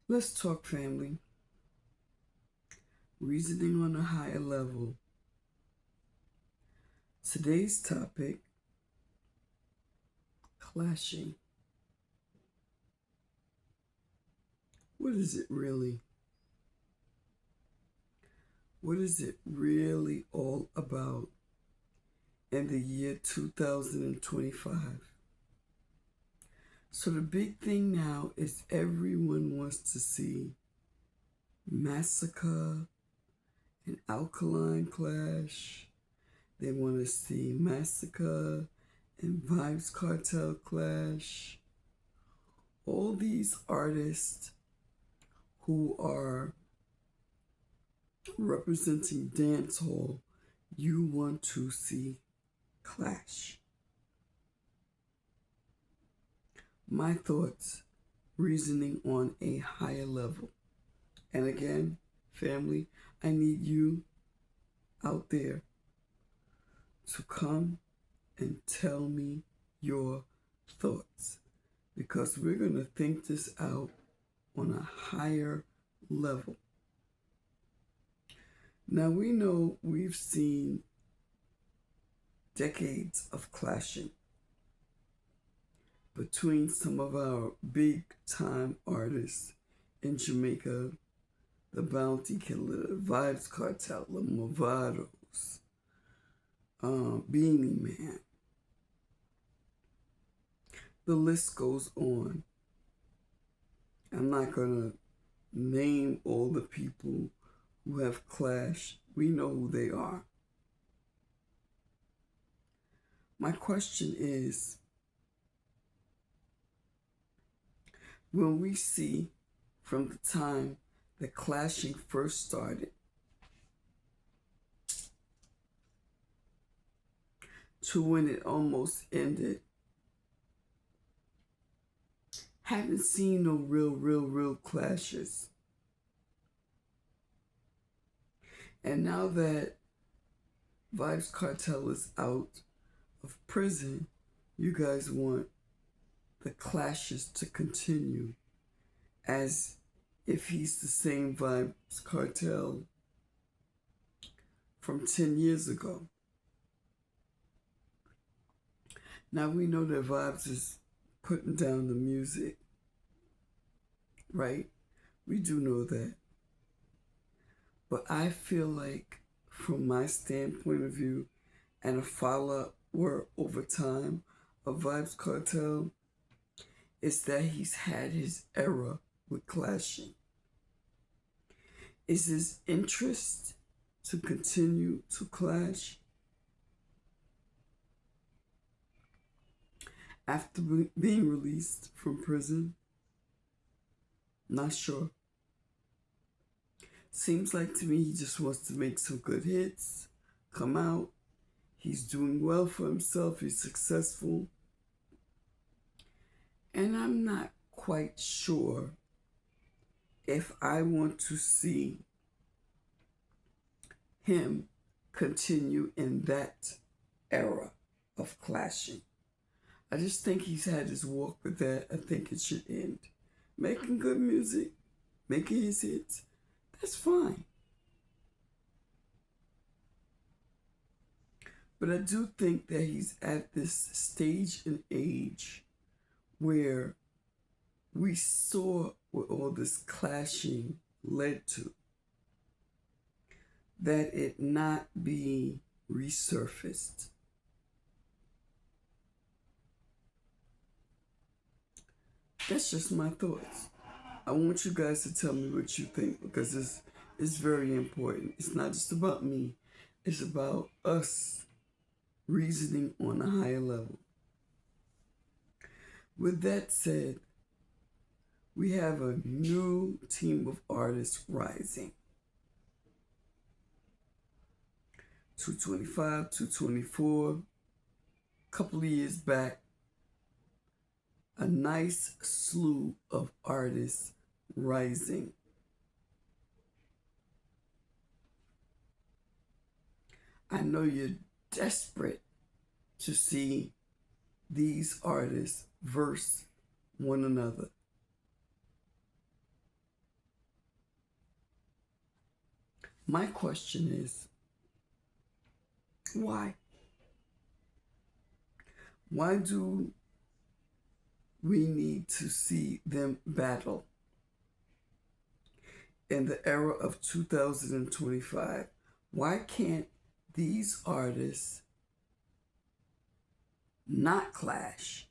Let's talk family. Reasoning on a higher level. Today's topic, clashing. What is it really? What is it really all about in the year 2025? So the big thing now is everyone wants to see Masicka and Alkaline clash. They want to see Masicka and Vibes Cartel clash. All these artists who are representing dancehall, you want to see clash. My thoughts, reasoning on a higher level. And again, family, I need you out there to come and tell me your thoughts because we're going to think this out on a higher level. Now, we know we've seen decades of clashing between some of our big time artists in Jamaica, the Bounty Killer, the Vibes Cartel, the Movados, Beanie Man. The list goes on. I'm not going to name all the people who have clashed. We know who they are. My question is, when we see from the time the clashing first started to when it almost ended, haven't seen no real clashes. And now that Vibes Cartel is out of prison, you guys want the clashes to continue as if he's the same Vibes Cartel from 10 years ago. Now we know that Vibes is putting down the music, right? We do know that. But I feel like, from my standpoint of view, and a follower over time of Vibes Cartel, is that he's had his era with clashing. Is his interest to continue to clash after being released from prison? Not sure. Seems like to me he just wants to make some good hits, come out. He's doing well for himself. He's successful. And I'm not quite sure if I want to see him continue in that era of clashing. I just think he's had his walk with that. I think it should end. Making good music, making his hits, that's fine. But I do think that he's at this stage and age where we saw what all this clashing led to, that it not be resurfaced. That's just my thoughts. I want you guys to tell me what you think because this is very important. It's not just about me, it's about us reasoning on a higher level. With that said, we have a new team of artists rising. 225, 224, a couple of years back, a nice slew of artists rising. I know you're desperate to see these artists verse one another. My question is, why? Why do we need to see them battle in the era of 2025? Why can't these artists not clash,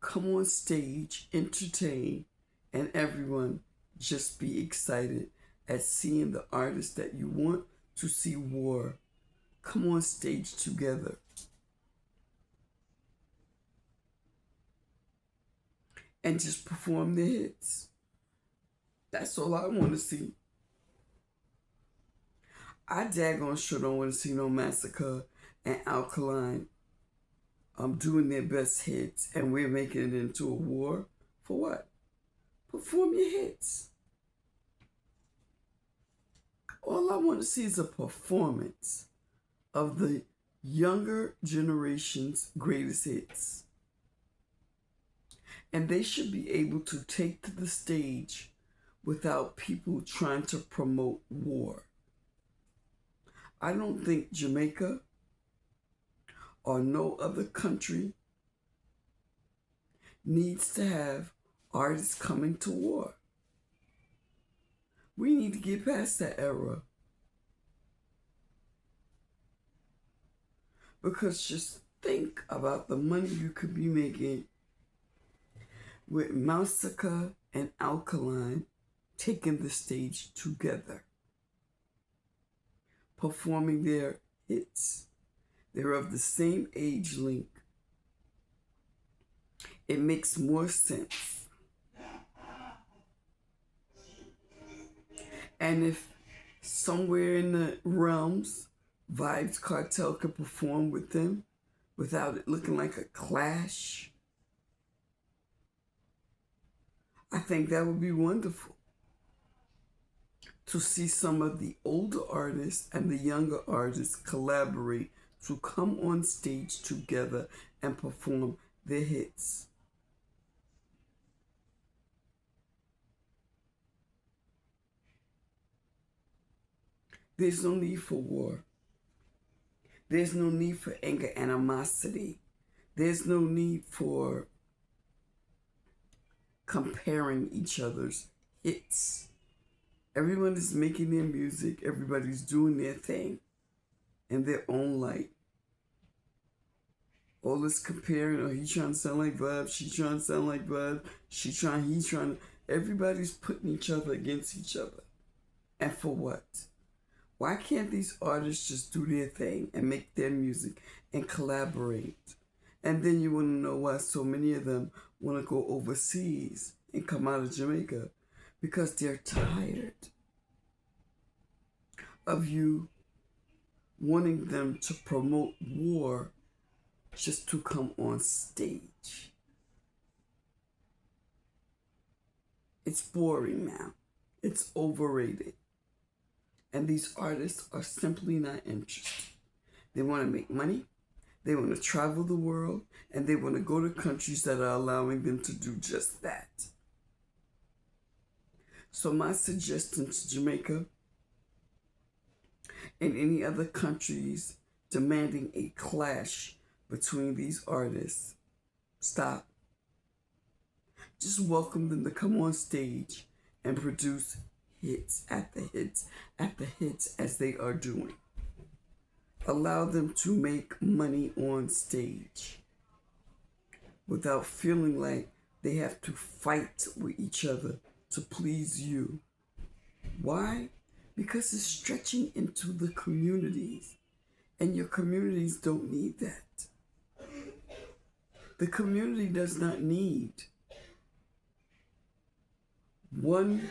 come on stage, entertain, and everyone just be excited at seeing the artists that you want to see war come on stage together and just perform their hits? That's all I want to see. I daggone sure don't want to see no Masicka and Alkaline doing their best hits and we're making it into a war. For what? Perform your hits. All I want to see is a performance of the younger generation's greatest hits. And they should be able to take to the stage without people trying to promote war. I don't think Jamaica or no other country needs to have artists coming to war. We need to get past that era. Because just think about the money you could be making with Masicka and Alkaline taking the stage together, performing their hits. They're of the same age link. It makes more sense. And if somewhere in the realms, Vibes Cartel could perform with them without it looking like a clash, I think that would be wonderful. To see some of the older artists and the younger artists collaborate to come on stage together and perform their hits. There's no need for war. There's no need for anger, animosity. There's no need for comparing each other's hits. Everyone is making their music. Everybody's doing their thing in their own light. All this comparing, oh, he trying to sound like Bub, she trying to sound like Bub, he's trying to, everybody's putting each other against each other. And for what? Why can't these artists just do their thing and make their music and collaborate? And then you want to know why so many of them want to go overseas and come out of Jamaica. Because they're tired of you wanting them to promote war just to come on stage. It's boring now. It's overrated. And these artists are simply not interested. They want to make money, they want to travel the world, and they want to go to countries that are allowing them to do just that. So my suggestion to Jamaica and any other countries demanding a clash between these artists, stop. Just welcome them to come on stage and produce hits at the hits at the hits as they are doing. Allow them to make money on stage without feeling like they have to fight with each other to please you. Why? Because it's stretching into the communities, and your communities don't need that. The community does not need one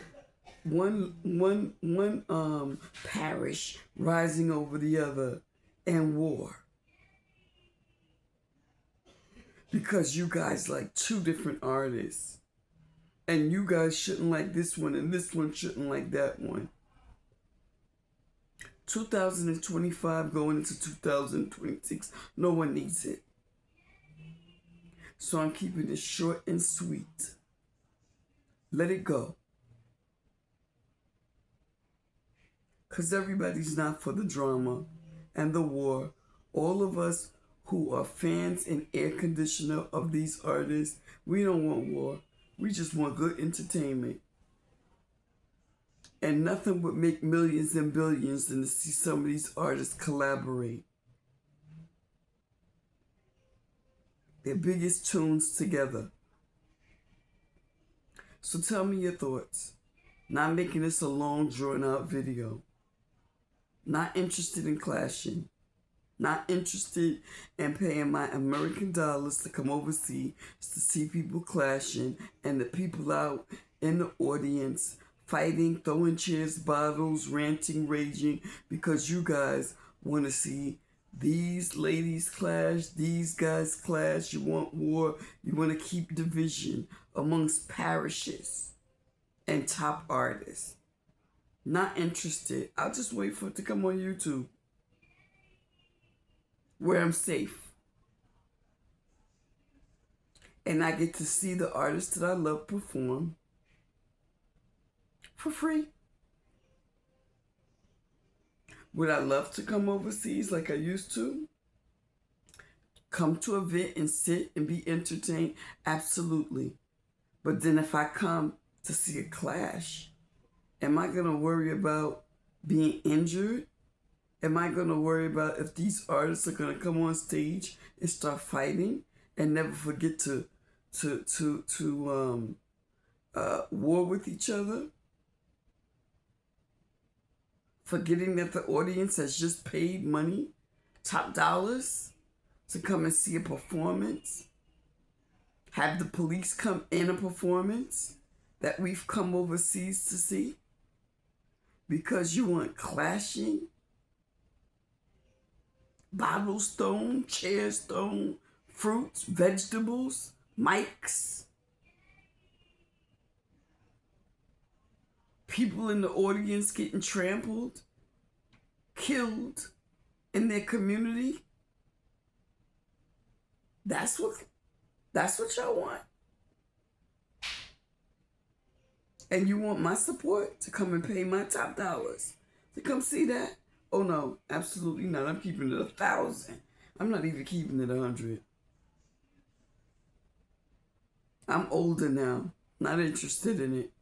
parish rising over the other and war. Because you guys like two different artists. And you guys shouldn't like this one and this one shouldn't like that one. 2025 going into 2026, no one needs it. So I'm keeping it short and sweet. Let it go. Because everybody's not for the drama and the war. All of us who are fans and air conditioner of these artists, we don't want war. We just want good entertainment. And nothing would make millions and billions than to see some of these artists collaborate. Their biggest tunes together. So tell me your thoughts. Not making this a long, drawn-out video. Not interested in clashing. Not interested in paying my American dollars to come overseas to see people clashing and the people out in the audience fighting, throwing chairs, bottles, ranting, raging because you guys want to see these ladies clash, these guys clash. You want war. You want to keep division amongst parishes and top artists. Not interested. I'll just wait for it to come on YouTube where I'm safe. And I get to see the artists that I love perform for free. Would I love to come overseas like I used to? Come to an event and sit and be entertained? Absolutely. But then if I come to see a clash, am I going to worry about being injured? Am I going to worry about if these artists are going to come on stage and start fighting and never forget to war with each other? Forgetting that the audience has just paid money, top dollars, to come and see a performance? Have the police come in a performance that we've come overseas to see? Because you want clashing? Bottles thrown, chairs thrown, fruits, vegetables, mics. People in the audience getting trampled, killed in their community. That's what y'all want. And you want my support to come and pay my top dollars to come see that? Oh no, absolutely not. I'm keeping it 1,000. I'm not even keeping it 100. I'm older now. Not interested in it.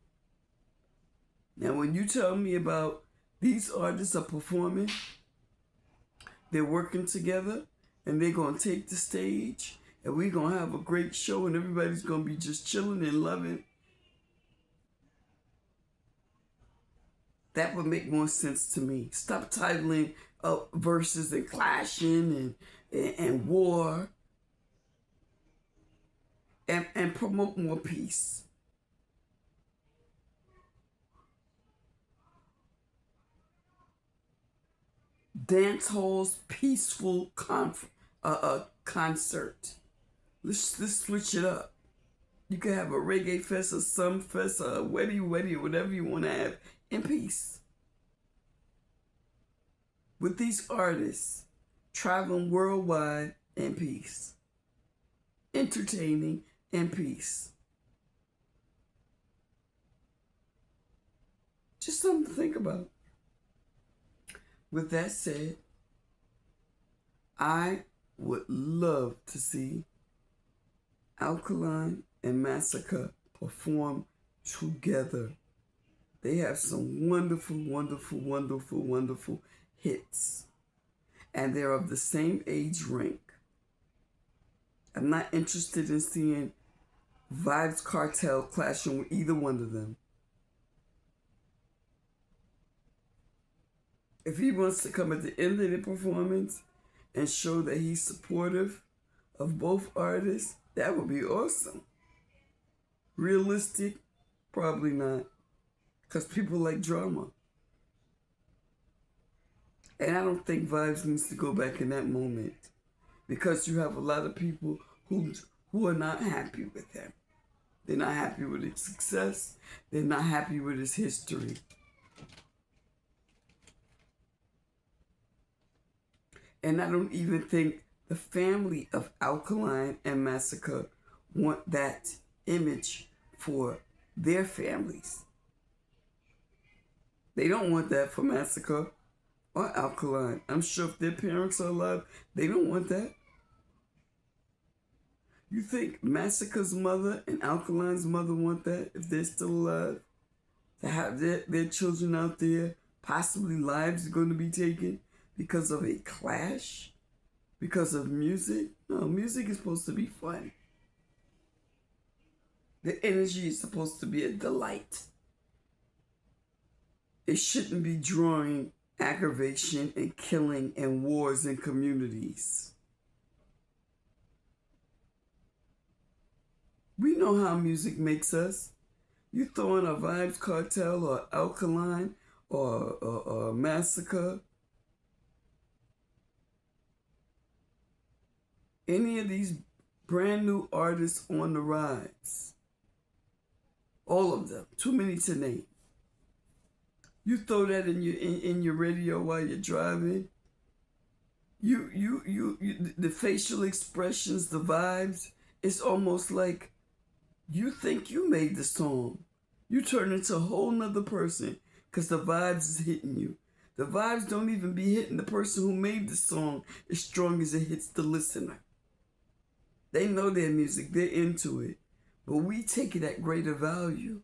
Now, when you tell me about these artists are performing, they're working together, and they're going to take the stage, and we're going to have a great show, and everybody's going to be just chilling and loving, that would make more sense to me. Stop titling up verses and clashing and war, and promote more peace. Dance hall's peaceful concert. Let's switch it up. You can have a reggae fest, a sun fest, a wedding, whatever you want to have in peace. With these artists traveling worldwide in peace. Entertaining in peace. Just something to think about. With that said, I would love to see Alkaline and Masicka perform together. They have some wonderful, wonderful, wonderful, wonderful hits. And they're of the same age rank. I'm not interested in seeing Vybz Kartel clashing with either one of them. If he wants to come at the end of the performance and show that he's supportive of both artists, that would be awesome. Realistic? Probably not. Because people like drama. And I don't think Vybz needs to go back in that moment. Because you have a lot of people who are not happy with him. They're not happy with his success. They're not happy with his history. And I don't even think the family of Alkaline and Masicka want that image for their families. They don't want that for Masicka or Alkaline. I'm sure if their parents are alive, they don't want that. You think Masicka's mother and Alkaline's mother want that if they're still alive? To have their children out there, possibly lives are going to be taken because of a clash? Because of music? No, music is supposed to be fun. The energy is supposed to be a delight. It shouldn't be drawing aggravation and killing and wars in communities. We know how music makes us. You throw in a Vibes Cartel or Alkaline or Masicka, any of these brand new artists on the rise, all of them, too many to name. You throw that in your radio while you're driving. The facial expressions, the vibes, it's almost like you think you made the song. You turn into a whole nother person because the vibes is hitting you. The vibes don't even be hitting the person who made the song as strong as it hits the listener. They know their music, they're into it. But we take it at greater value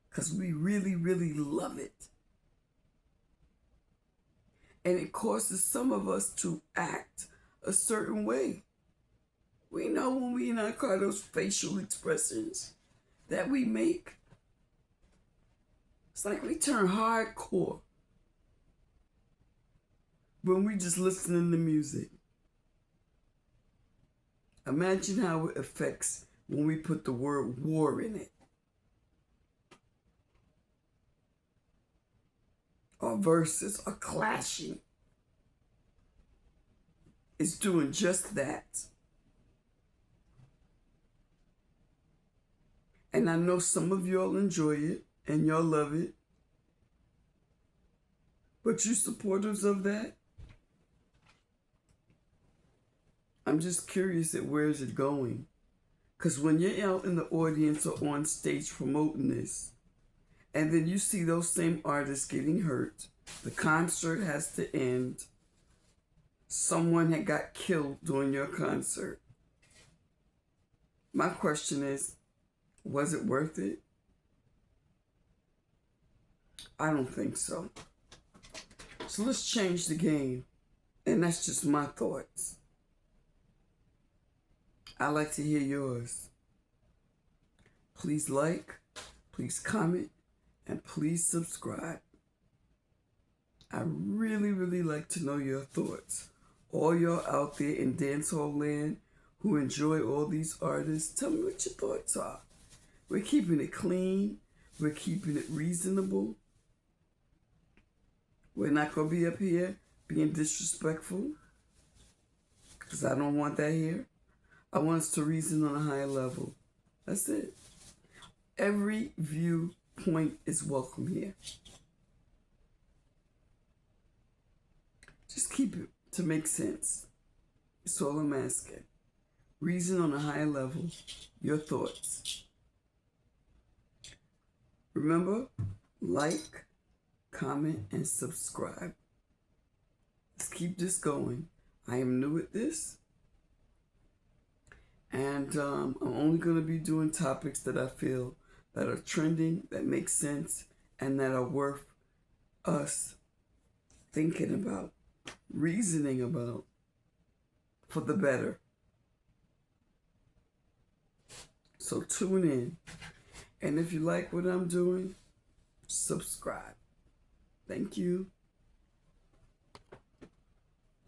because we really, really love it. And it causes some of us to act a certain way. We know when we in our car, those facial expressions that we make, it's like we turn hardcore when we just listening to music. Imagine how it affects when we put the word war in it. Our verses are clashing. It's doing just that. And I know some of y'all enjoy it and y'all love it. But you supporters of that, I'm just curious at where is it going. Because when you're out in the audience or on stage promoting this, and then you see those same artists getting hurt, the concert has to end, someone had got killed during your concert. My question is, was it worth it? I don't think so. So let's change the game. And that's just my thoughts. I'd like to hear yours. Please like, please comment, and please subscribe. I really, really like to know your thoughts. All y'all out there in dancehall land who enjoy all these artists, tell me what your thoughts are. We're keeping it clean. We're keeping it reasonable. We're not going to be up here being disrespectful because I don't want that here. I want us to reason on a higher level. That's it. Every viewpoint is welcome here. Just keep it to make sense. It's all I'm asking. Reason on a higher level. Your thoughts. Remember, like, comment, and subscribe. Let's keep this going. I am new at this. And I'm only going to be doing topics that I feel that are trending, that make sense, and that are worth us thinking about, reasoning about, for the better. So tune in. And if you like what I'm doing, subscribe. Thank you.